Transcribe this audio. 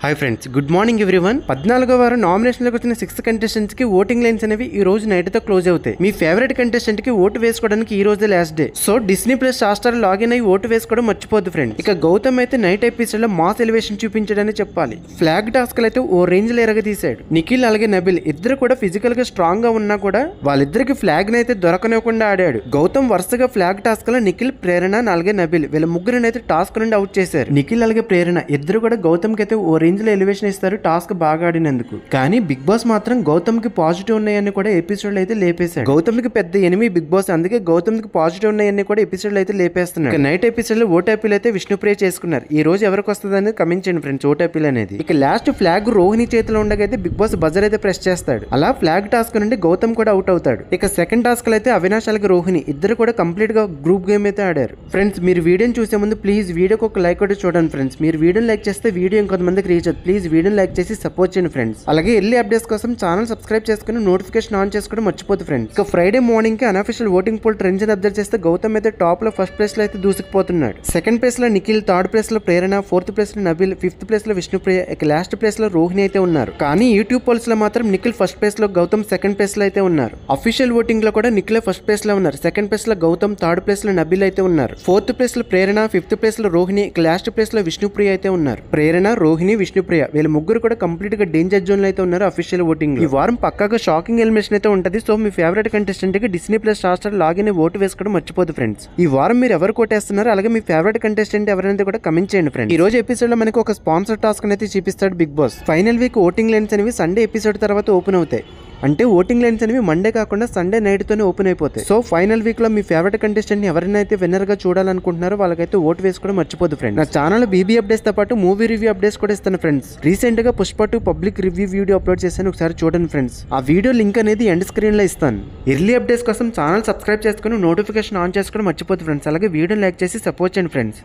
Hi friends, good morning everyone. 14వ వారం నామినేషన్లకు వచ్చిన 6 కంటెస్టెంట్స్ కి ఓటింగ్ లైన్స్ అనేవి ఈ రోజు నైట్ తో క్లోజ్ అవుతాయి. మీ ఫేవరెట్ కంటెస్టెంట్ కి ఓటు వేసుకోవడానికి ఈ రోజే last day. So Disney plus star login అయ్యి ఓటు వేసుకోవడం మర్చిపోద్దు ఫ్రెండ్స్. ఇక గౌతమ్ అయితే నైట్ ఎపిసోడ్ లో మాస్ ఎలివేషన్ చూపించడని చెప్పాలి. ఫ్లాగ్ టాస్క్ అయితే ఓ రేంజ్ లో ఎరగదీశాడు. నిఖిల్ అలాగే నబిల్ ఇద్దరు కూడా ఫిజికల్ గా స్ట్రాంగ్ గా ఉన్నా కూడా వాళ్ళిద్దరికి ఫ్లాగ్ అయితే దొరకనివ్వకుండా ఆడాడు. గౌతమ్ వరుసగా ఫ్లాగ్ టాస్క్ లో నిఖిల్, ప్రేరణ అలాగే నబిల్ వీళ్ళ ముగ్గురిని అయితే టాస్క్ నుండి అవుట్ చేశారు. నిఖిల్ అలాగే ప్రేరణ ఇద్దరు కూడా గౌతమ్ కి అయితే ఓ రేంజ్ లో ఎలివేషన్ ఇస్తారు టాస్క్ బాగా ఆడినందుకు. కానీ బిగ్ బాస్ మాత్రం గౌతమ్ కి పాజిటివ్ ఉన్నాయని కూడా ఎపిసోడ్ అయితే లేపేశాడు. గౌతమ్ కి పెద్ద ఎనిమి బిగ్ బాస్, అందుకే గౌతమ్ కి పాజిటివ్ ఉన్నాయని కూడా ఎపిసోడ్ అయితే లేపేస్తున్నాడు. నైట్ ఎపిసోడ్ లో ఓట్ అపీల్ అయితే విష్ణుప్రియ చేసుకున్నారు. ఈ రోజు ఎవరికి వస్తుంది అనేది కమెంట్ చేయండి ఫ్రెండ్స్. ఓట్ అపీల్ అనేది ఇక లాస్ట్ ఫ్లాగ్ రోహిణి చేతిలో ఉండగైతే బిగ్ బాస్ బజర్ అయితే ప్రెస్ చేస్తాడు. అలా ఫ్లాగ్ టాస్క్ నుండి గౌతమ్ కూడా అవుట్ అవుతాడు. ఇక సెకండ్ టాస్క్ లో అయితే అవినాష్ అలాగే రోహిణి ఇద్దరు కూడా కంప్లీట్ గా గ్రూప్ గేమ్ అయితే ఆడారు. ఫ్రెండ్స్ మీరు వీడియోని చూసే ముందు ప్లీజ్ వీడియోకి ఒక లైక్ కూడా చూడండి ఫ్రెండ్స్. మీరు వీడియోని లైక్ చేస్తే వీడియో ఇంకొంతమందికి రీచ్ అవుతుంది. ప్లీజ్ వీడియోని లైక్ చేసి సపోర్ట్ చేయండి ఫ్రెండ్స్. అలాగే ఎర్లీ అప్డేట్స్ కోసం ఛానల్ సబ్స్క్రైబ్ చేసుకుని నోటిఫికేషన్ ఆన్ చేసుకోవడం మర్చిపోదు ఫ్రెండ్స్. ఇక ఫ్రైడే మార్నింగ్ కి unofficial voting poll trends observe చేస్తే గౌతమ్ అయితే టాప్ లో ఫస్ట్ ప్లేస్ లో అయితే దూసుకుపోతున్నాడు. సెకండ్ ప్లేస్ లో నిఖిల్, థర్డ్ ప్లేస్ లో ప్రేరణ, ఫోర్త్ ప్లేస్ లో నబిల్, ఫిఫ్త్ ప్లేస్ లో విష్ణుప్రియ, ఇక లాస్ట్ ప్లేస్ లో రోహిణి అయితే ఉన్నారు. కానీ యూట్యూబ్ పోల్స్ లో మాత్రం నిఖిల్ ఫస్ట్ ప్లేస్ లో, గౌతమ్ సెకండ్ ప్లేస్ లో అయితే ఉన్నారు. అఫీషియల్ ఓటింగ్ లో కూడా నిఖిల్ ఫస్ట్ ప్లేస్ లో ఉన్నారు. సెకండ్ ప్లేస్ లో గౌతమ్, థర్డ్ ప్లేస్ లో నబిల్ అయితే ఉన్నారు. ఫోర్త్ ప్లేస్ లో ప్రేరణ, ఫిఫ్త్ ప్లేస్ లో రోహిణి, ఇక లాస్ట్ ప్లేస్ లో విష్ణుప్రియ అయితే ఉన్నారు. ప్రేరణ, రోహిణి, విష్ణుప్రియ వీళ్ళ ముగ్గురు కూడా కంప్లీట్ గా డేంజర్ జోన్ లో అయితే ఉన్నారు అఫీషియల్ ఓటింగ్. ఈ వారం పక్కాగా షాకింగ్ ఎలిమినేషన్ అయితే ఉంటది. సో మీ ఫేవరెట్ కంటెస్టెంట్ కి Disney plus star login vote వేసుకోవడం మర్చిపోదు ఫ్రెండ్స్. ఈ వారం మీరు ఎవరు కోటేస్తున్నారు, అలాగే మీ ఫేవరెట్ కంటెస్టెంట్ ఎవరైనా కూడా కమెంట్ చేయండి ఫ్రెండ్స్. ఈ రోజు ఎపిసోడ్ లో మనకి ఒక స్పాన్సర్ టాస్క్ అయితే చూపిస్తాడు Bigg Boss. Final week voting lines అనేవి సండే ఎపిసోడ్ తర్వాత ఓపెన్ అవుతాయి. అంటే ఓటింగ్ లైన్స్ అనేవి మండే కాకుండా సండే నైట్ తోనే ఓపెన్ అయిపోతాయి. సో ఫైనల్ వీక్ లో మీ ఫేవరెట్ కంటెస్టెంట్ ఎవరైనా అయితే విన్నర్ గా చూడాలనుకుంటున్నారో వాళ్ళకైతే ఓటు వేసుకోవడం మర్చిపోదు ఫ్రెండ్స్. నా ఛానల్ బీబీ అప్డేట్స్ తో పాటు మూవీ రివ్యూ అప్డేట్స్ కూడా ఇస్తాను ఫ్రెండ్స్. రీసెంట్ గా Pushpa 2 public review video upload చేశాను, ఒకసారి చూడండి ఫ్రెండ్స్. ఆ వీడియో లింక్ అనేది ఎండ్ స్క్రీన్ లో ఇస్తాను. ఎర్లీ అప్డేట్స్ కోసం ఛానల్ సబ్స్క్రైబ్ చేసుకుని నోటిఫికేషన్ ఆన్ చేసుకోవడం మర్చిపోదు ఫ్రెండ్స్. అలాగే వీడియో లైక్ చేసి సపోర్ట్ చేయండి ఫ్రెండ్స్.